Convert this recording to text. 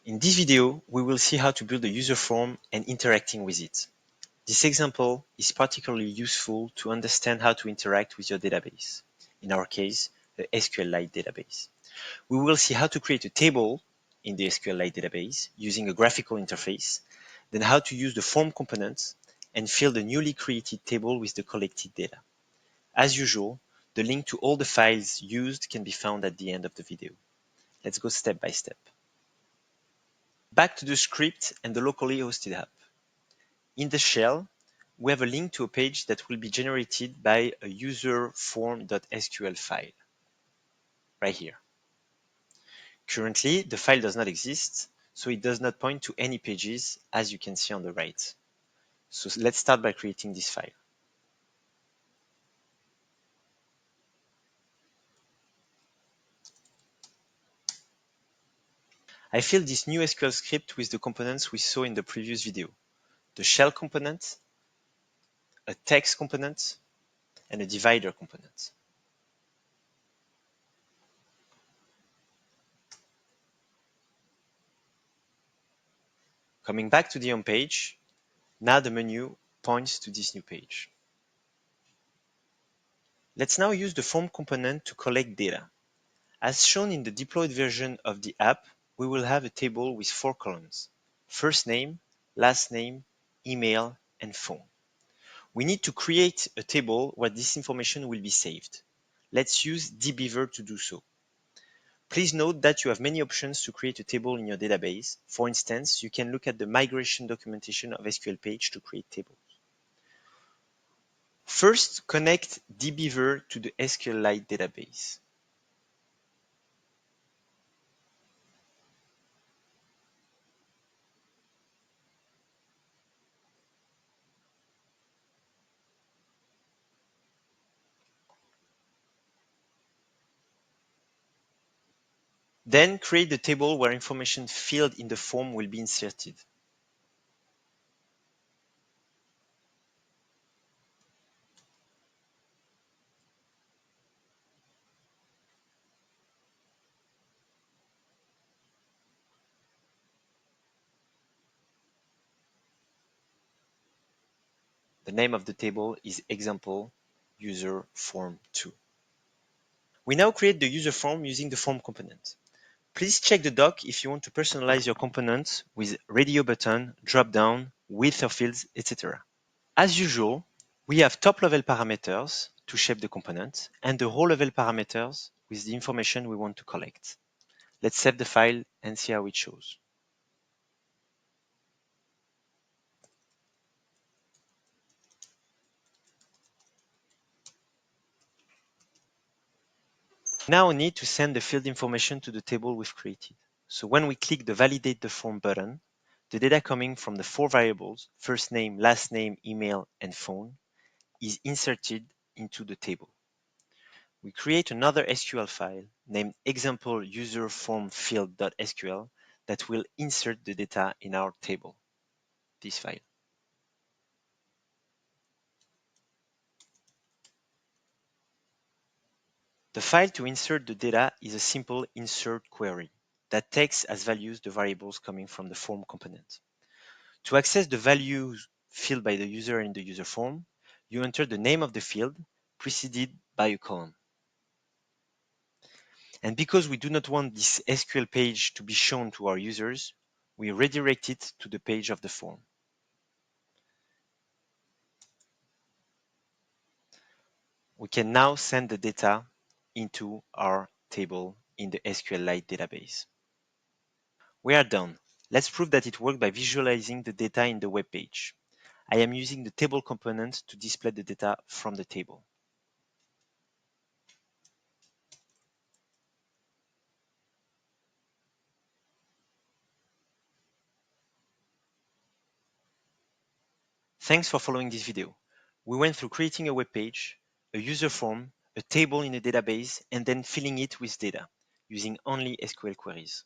In this video, we will see how to build a user form and interacting with it. This example is particularly useful to understand how to interact with your database. In our case, the SQLite database. We will see how to create a table in the SQLite database using a graphical interface, then how to use the form component and fill the newly created table with the collected data. As usual, the link to all the files used can be found at the end of the video. Let's go step by step. Back to the script and the locally hosted app. In the shell, we have a link to a page that will be generated by a user form.sql file, right here. Currently, the file does not exist, so it does not point to any pages, as you can see on the right. So let's start by creating this file. I filled this new SQL script with the components we saw in the previous video: the shell component, a text component, and a divider component. Coming back to the home page, now the menu points to this new page. Let's now use the form component to collect data. As shown in the deployed version of the app, we will have a table with 4 columns: first name, last name, email, and phone. We need to create a table where this information will be saved. Let's use dbeaver to do so. Please note that you have many options to create a table in your database. For instance, you can look at the migration documentation of SQL page to create tables. First, connect dbeaver to the SQLite database. Then create the table where information filled in the form will be inserted. The name of the table is example user form 2. We now create the user form using the form component. Please check the doc if you want to personalize your component with radio button, drop down, width of fields, etc. As usual, we have top level parameters to shape the component and the row level parameters with the information we want to collect. Let's save the file and see how it shows. Now we need to send the field information to the table we've created. So when we click the Validate the Form button, the data coming from the 4 variables, first name, last name, email, and phone, is inserted into the table. We create another SQL file named example user form field.sql that will insert the data in our table, this file. The file to insert the data is a simple insert query that takes as values the variables coming from the form component. To access the values filled by the user in the user form, you enter the name of the field preceded by a colon. And because we do not want this SQL page to be shown to our users, we redirect it to the page of the form. We can now send the data into our table in the SQLite database. We are done. Let's prove that it worked by visualizing the data in the web page. I am using the table component to display the data from the table. Thanks for following this video. We went through creating a web page, a user form, a table in a database, and then filling it with data using only SQL queries.